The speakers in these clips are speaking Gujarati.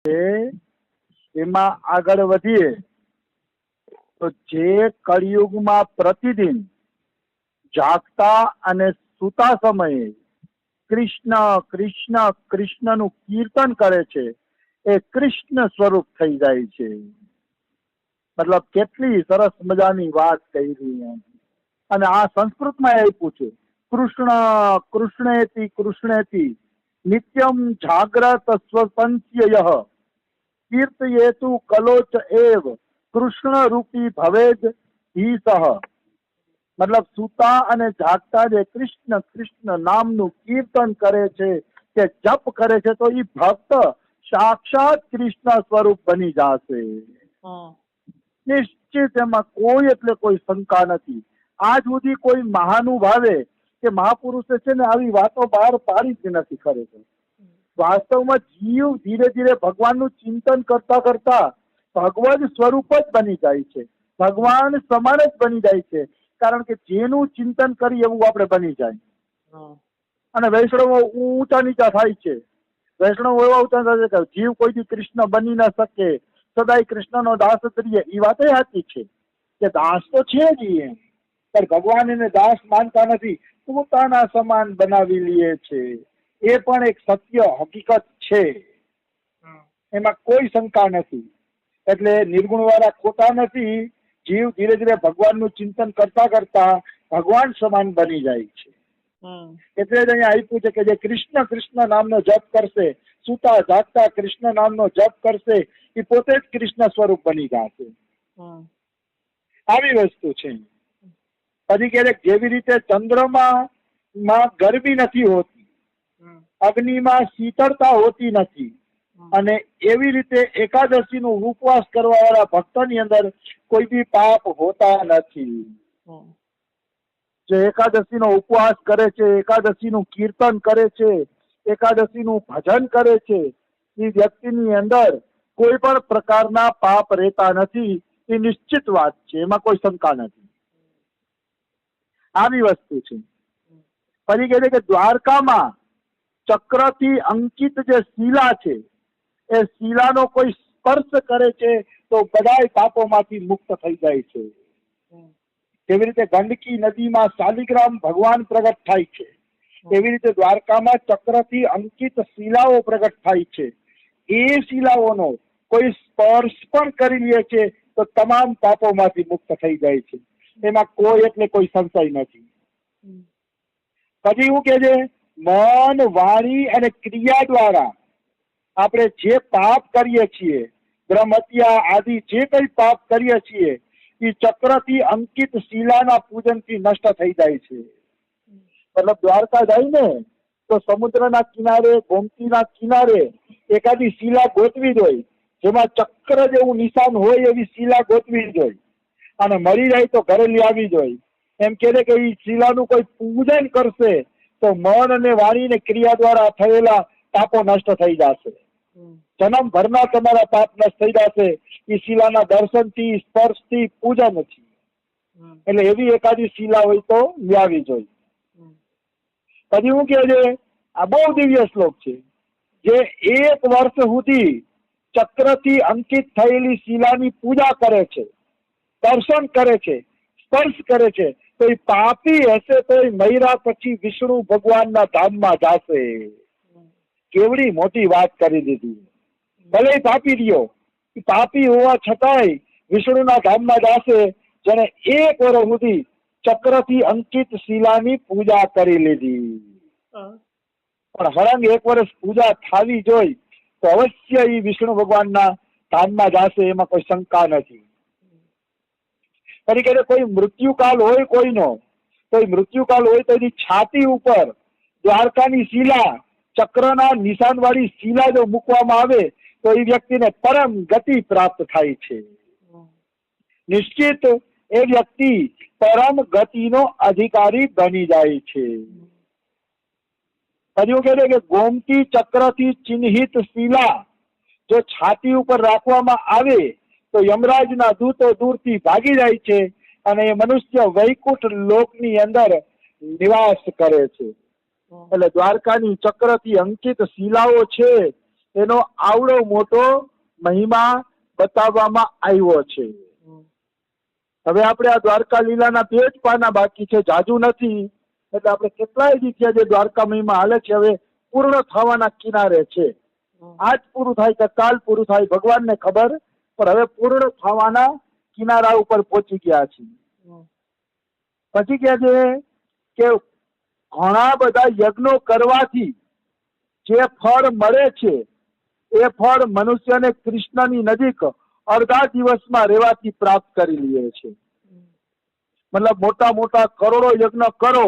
એમાં આગળ વધીએ તો જે કળિયુગમાં પ્રતિદિન જાગતા અને સૂતા સમયે કૃષ્ણ કૃષ્ણ કૃષ્ણનું કીર્તન કરે છે એ કૃષ્ણ સ્વરૂપ થઈ જાય છે. મતલબ કેટલી સરસ મજાની વાત કરી. અને આ સંસ્કૃતમાં આપ્યું છે, કૃષ્ણ કૃષ્ણેતિ કૃષ્ણેતિ નિત્યમ જાગ્રત સ્વપંચ્યય કીર્તયેતુ કલોચ એવ કૃષ્ણ રૂપી ભવેદ ધીસહ. મતલબ સૂતા અને જાગતા જે કૃષ્ણ કૃષ્ણ નામનું કીર્તન કરે છે કે જપ કરે છે તો એ ભક્ત સાક્ષાત કૃષ્ણ સ્વરૂપ બની જશે. નિશ્ચિત, એમાં કોઈ એટલે કોઈ શંકા નથી. આજ સુધી કોઈ મહાનુભાવે કે મહાપુરુષે છે ને આવી વાતો બહાર પાડી જ નથી. ખરેખર વાસ્તવમાં જીવ ધીરે ધીરે ભગવાનનું ચિંતન કરતા કરતા ભગવદ સ્વરૂપ જ બની જાય છે, ભગવાન સમાન જ બની જાય છે. કારણ કે જેનું ચિંતન કરી એવું આપણે બની જાય. અને વૈષ્ણવો ઊંચા નીચા થાય છે. વૈષ્ણવ એવા ઊંચા થાય છે કે જીવ કોઈથી કૃષ્ણ બની ન શકે, સદાય કૃષ્ણનો દાસ જ રહીએ. એ વાત સાચી છે કે દાસ તો છે જ એમ, પણ ભગવાન એને દાસ માનતા નથી, પોતાના સમાન બનાવી લે છે. એ પણ એક સત્ય હકીકત છે, એમાં કોઈ શંકા નથી. એટલે નિર્ગુણ વાળા ખોટા નથી. જીવ ધીરે ધીરે ભગવાનનું ચિંતન કરતા કરતા ભગવાન સમાન બની જાય છે. એટલે જ અહીંયા આપ્યું છે કે જે કૃષ્ણ કૃષ્ણ નામનો જપ કરશે, સુતા જાગતા કૃષ્ણ નામનો જપ કરશે, એ પોતે જ કૃષ્ણ સ્વરૂપ બની જશે. આવી વસ્તુ છે. પછી ક્યારેક જેવી રીતે ચંદ્રમાં ગરમી નથી હોતી, અગ્નિમાં શીતળતા હોતી નથી, અને એવી રીતે એકાદશી નો ઉપવાસ કરવા વાળા ભક્તની અંદર કોઈ બી પાપ હોતા નથી. જે એકાદશી નો ઉપવાસ કરે છે, એકાદશી નું કીર્તન કરે છે, એકાદશી નું ભજન કરે છે, એ વ્યક્તિની અંદર કોઈ પણ પ્રકારના પાપ રહેતા નથી. એ નિશ્ચિત વાત છે, એમાં કોઈ શંકા નથી. આવી વસ્તુ છે. પછી કહે છે કે દ્વારકામાં ચક્રથી અંકિત જે શિલા છે, એ શિલાનો કોઈ સ્પર્શ કરે છે તો બધાય પાપોમાંથી મુક્ત થઈ જાય છે. જેવી રીતે ગંડકી નદીમાં શાલિગ્રામ ભગવાન પ્રગટ થાય છે, એવી રીતે દ્વારકામાં ચક્રથી અંકિત શિલાઓ પ્રગટ થાય છે. એ શિલાઓનો કોઈ સ્પર્શ પણ કરી લે છે તો તમામ પાપોમાંથી મુક્ત થઈ જાય છે. એમાં કોઈ એટલે કોઈ સંશય નથી. પછી એવું કે છે મન, વાણી અને ક્રિયા દ્વારા આપણે જે પાપ કરીએ છીએ, બ્રહ્મ હત્યા આદિ જે કઈ પાપ કરીએ છીએ, એ ચક્રથી અંકિત શિલાના પૂજનથી નષ્ટ થઈ જાય છે. મતલબ દ્વારકા જાય ને તો સમુદ્રના કિનારે, ગોમતીના કિનારે એકાદી શિલા ગોતવી જોઈએ, જેમાં ચક્ર જેવું નિશાન હોય એવી શિલા ગોતવી જોઈએ, અને મળી જાય તો ઘરે લઈ આવી જોઈએ. એમ કે એ શિલાનું કોઈ પૂજન કરશે તો મન અને વાણી ને ક્રિયા દ્વારા થયેલા પાપો નષ્ટ થઈ જશે. જન્મ ભરના તમારા પાપ નષ્ટ થઈ જશે એ શિલાના દર્શનથી, સ્પર્શથી, પૂજનથી. એટલે એવી એકાદી શિલા હોય તો લાવી જોઈએ. પછી હું કે છે આ બહુ દિવ્ય શ્લોક છે, જે 1 વર્ષ સુધી ચક્રથી અંકિત થયેલી શિલાની પૂજા કરે છે, દર્શન કરે છે, સ્પર્શ કરે છે, તો એ પાપી હશે તો એ મર્યા પછી વિષ્ણુ ભગવાનના ધામમાં જશે. કેવડી મોટી વાત કરી દીધી. ભલે પાપી રહ્યો, પાપી હોવા છતાંય વિષ્ણુના ધામમાં જશે, જેને 1 વર્ષ સુધી ચક્રથી અંકિત શિલાની પૂજા કરી લીધી. પણ હળંગ 1 વર્ષ પૂજા થાવી જોઈ તો અવશ્ય એ વિષ્ણુ ભગવાનના ધામમાં જશે, એમાં કોઈ શંકા નથી. તરીકે કોઈ મૃત્યુકાલ હોય કોઈનો, કોઈ મૃત્યુકાલ હોય તો એની છાતી ઉપર દ્વારકાની શિલા, ચક્રના નિશાન વાળી શિલા જો મૂકવામાં આવે તો એ વ્યક્તિને પરમ ગતિ પ્રાપ્ત થાય છે. નિશ્ચિત એ વ્યક્તિ પરમ ગતિનો અધિકારી બની જાય છે. હજુ કહે છે કે ગોમતી ચક્રથી ચિહ્નિત શિલા જો છાતી ઉપર રાખવામાં આવે તો યમરાજના દૂતો દૂરથી ભાગી જાય છે અને એ મનુષ્ય વૈકુંઠ લોકની અંદર નિવાસ કરે છે. એટલે દ્વારકાની ચક્રથી અંકિત શિલાઓ છે એનો આવડો મોટો મહિમા બતાવવામાં આવ્યો છે. હવે આપણે આ દ્વારકા લીલાના 2 જ પાના બાકી છે, જાજુ નથી. એટલે આપણે કેટલાય જગ્યા જે દ્વારકા મહિમા હાલે છે હવે પૂર્ણ થવાના કિનારે છે. આજ પૂરું થાય કે કાલ પૂરું થાય ભગવાનને ખબર, પણ હવે પૂર્ણ થવાના કિનારા ઉપર પહોંચી ગયા છે. પછી કહે છે કે ઘણા બધા યજ્ઞો કરવાથી જે ફળ મળે છે એ ફળ મનુષ્યને કૃષ્ણની નજીક અડધા દિવસમાં રહેવાથી પ્રાપ્ત કરી લે છે. મતલબ મોટા મોટા કરોડો યજ્ઞ કરો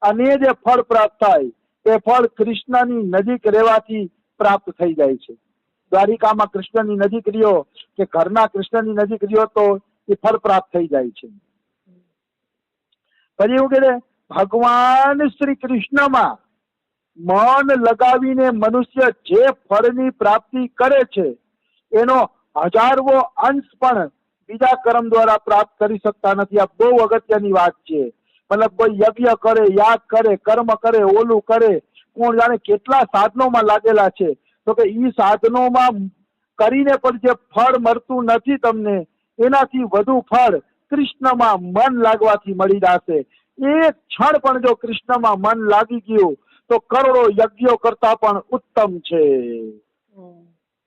અને જે ફળ પ્રાપ્ત થાય એ ફળ કૃષ્ણની નજીક રહેવાથી પ્રાપ્ત થઈ જાય છે. દ્વારિકામાં કૃષ્ણની નજીક રહ્યો કે ઘરના કૃષ્ણની નજીક રહ્યો તો એ ફળ પ્રાપ્ત થઈ જાય છે. પછી એવું કે ભગવાન શ્રી કૃષ્ણમાં મન લગાવીને મનુષ્ય જે ફળની પ્રાપ્તિ કરે છે એનો 1000મો અંશ પણ બીજા કર્મ દ્વારા પ્રાપ્ત કરી શકતા નથી. આ બહુ અગત્યની વાત છે. મતલબ કોઈ યજ્ઞ કરે, યાગ કરે, કર્મ કરે, ઓલું કરે, કોણ જાણે કેટલા સાધનોમાં લાગેલા છે, તો કે ઈ સાધનોમાં કરીને પણ જે ફળ મળતું નથી તમને, એનાથી વધુ ફળ કૃષ્ણમાં મન લાગવાથી મળી જશે. એક ક્ષણ પણ જો કૃષ્ણમાં મન લાગી ગયું તો કરોડો યજ્ઞો કરતા પણ ઉત્તમ છે.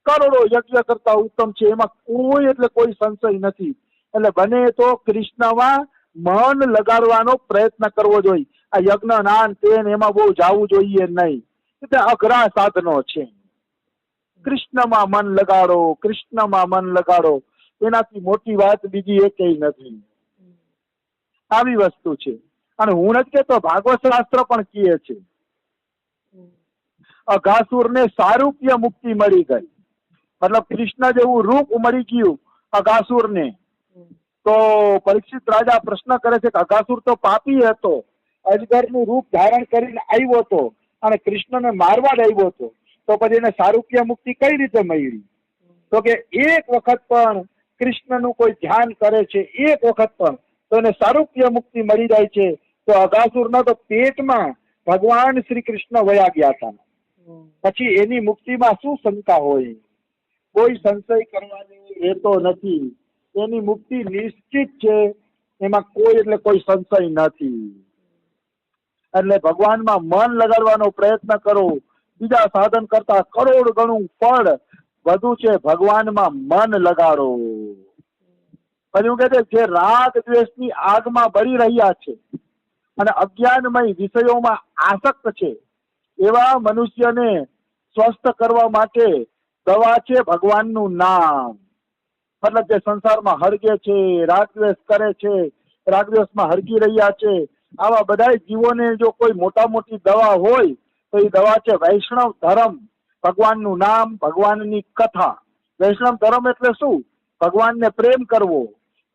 કરોડો યજ્ઞ કરતા ઉત્તમ છે, એમાં કોઈ એટલે કોઈ સંશય નથી. એટલે બને તો કૃષ્ણમાં મન લગાડવાનો પ્રયત્ન કરવો જોઈએ. આ યજ્ઞ નાન તેન એમાં બહુ જવું જોઈએ નહીં. એટલે અઘરા સાધનો છે. કૃષ્ણમાં મન લગાડો, કૃષ્ણમાં મન લગાડો, એનાથી મોટી વાત બીજી એકેય નથી. આવી વસ્તુ છે. અને હું નથી કહેતો, ભાગવત શાસ્ત્ર પણ કહે છે અઘાસુરને સારૂપ્ય મુક્તિ મળી ગઈ. મતલબ કૃષ્ણ જેવું રૂપ મળી ગયું અઘાસુરને. તો પરીક્ષિત રાજા પ્રશ્ન કરે છે કે અઘાસુર તો પાપી હતો, અજગરનું રૂપ ધારણ કરીને આવ્યો હતો અને કૃષ્ણને મારવા જ આવ્યો હતો, તો પછી એને સારૂપ્ય મુક્તિ કઈ રીતે મળી? તો કે એક વખત પણ કૃષ્ણનું કોઈ ધ્યાન કરે છે, એક વખત પણ, તો એને સારૂપ્ય મુક્તિ મળી જાય છે. તો અઘાસુરના તો પેટમાં ભગવાન શ્રી કૃષ્ણ વયા ગયા હતા. પછી એની મુક્તિમાં શું શંકા હોય? કોઈ સંશય કરવાની રહેતો નથી. એની મુક્તિ નિશ્ચિત છે, એમાં કોઈ એટલે કોઈ સંશય નથી. એટલે ભગવાનમાં મન લગાડવાનો પ્રયત્ન કરો. બીજા સાધન કરતા કરોડ ગણું ફળ વધુ છે. ભગવાનમાં મન લગાડો. પછી હું કહે છે જે રાગ દ્વેષની આગમાં બળી રહ્યા છે અને અજ્ઞાનમય વિષયોમાં આસક્ત છે એવા મનુષ્યને સ્વસ્થ કરવા માટે દવા છે ભગવાનનું નામ. મતલબ જે સંસારમાં હરગે છે, રાગદ્વેષ કરે છે, રાગદ્વેષમાં હરગી રહ્યા છે, આવા બધા જીવોને જો કોઈ મોટા મોટી દવા હોય તો એ દવા છે વૈષ્ણવ ધર્મ. ભગવાનનું નામ, ભગવાનની કથા. વૈષ્ણવ ધર્મ એટલે શું? ભગવાનને પ્રેમ કરવો,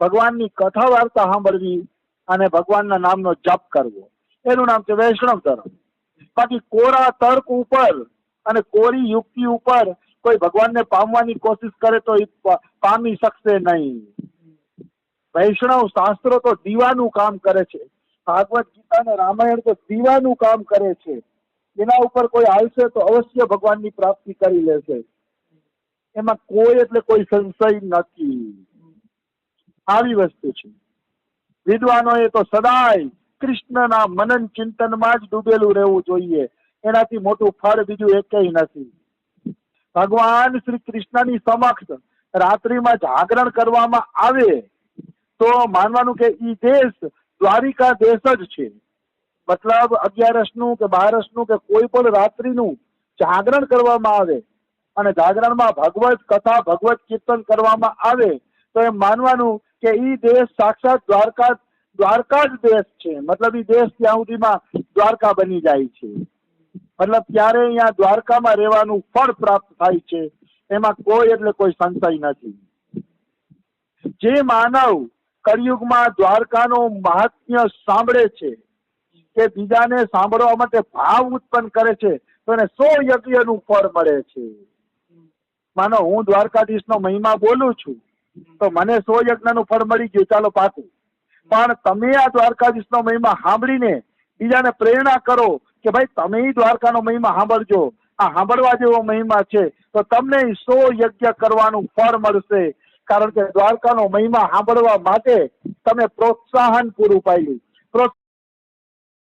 ભગવાનની કથા વાર્તા સાંભળવી અને ભગવાનના નામનો જપ કરવો, એનું નામ છે વૈષ્ણવ ધર્મ. બાકી કોરા તર્ક ઉપર અને કોરી યુક્તિ ઉપર કોઈ ભગવાનને પામવાની કોશિશ કરે તો એ પામી શકશે નહીં. વૈષ્ણવ શાસ્ત્રો તો દીવાનું કામ કરે છે. ભાગવત ગીતા અને રામાયણ તો દીવાનું કામ કરે છે. એના ઉપર કોઈ આવશે તો અવશ્ય ભગવાનની પ્રાપ્તિ કરી લેશે. એમાં કોઈ એટલે કોઈ સંશય નથી. આવી વસ્તુ છે. વિદ્વાનોએ તો સદાય કૃષ્ણના મનન ચિંતનમાં જ ડૂબેલું રહેવું જોઈએ. એનાથી મોટું ફળ બીજું એકેય નથી. ભગવાન શ્રી કૃષ્ણની સમક્ષ રાત્રિમાં જાગરણ કરવામાં આવે તો માનવાનું કે ઈ દેશ દ્વારિકા દેશ જ છે. મતલબ 11નું કે 12નું કે કોઈ પણ રાત્રિનું જાગરણ કરવામાં આવે અને જાગરણમાં ભગવત કથા, ભગવત કીર્તન કરવામાં આવે તો એમ માનવાનું કે ઈ દેશ સાક્ષાત દ્વારકા જ દેશ છે. મતલબ ઈ દેશ ત્યાં સુધીમાં દ્વારકા બની જાય છે. મતલબ ત્યારે અહીંયા દ્વારકામાં રહેવાનું ફળ પ્રાપ્ત થાય છે. એમાં કોઈ એટલે કોઈ સંશય નથી. જે માનવ કળિયુગમાં દ્વારકાનો મહાત્મ્ય સાંભળે છે કે બીજાને સાંભળવા માટે ભાવ ઉત્પન્ન કરે છે તો એને 100 યજ્ઞનું ફળ મળે છે. માનો હું દ્વારકાધીશનો મહિમા બોલું છું તો મને 100 યજ્ઞનું ફળ મળી ગયું, ચાલો પાકું. પણ તમે આ દ્વારકાધીશનો મહિમા સાંભળીને બીજાને પ્રેરણા કરો કે ભાઈ તમે દ્વારકાનો મહિમા સાંભળજો, આ સાંભળવા જેવો મહિમા છે તો તમને 100 યજ્ઞ કરવાનું ફળ મળશે, કારણ કે દ્વારકાનો મહિમા સાંભળવા માટે તમે પ્રોત્સાહન પૂરું પાડ્યું.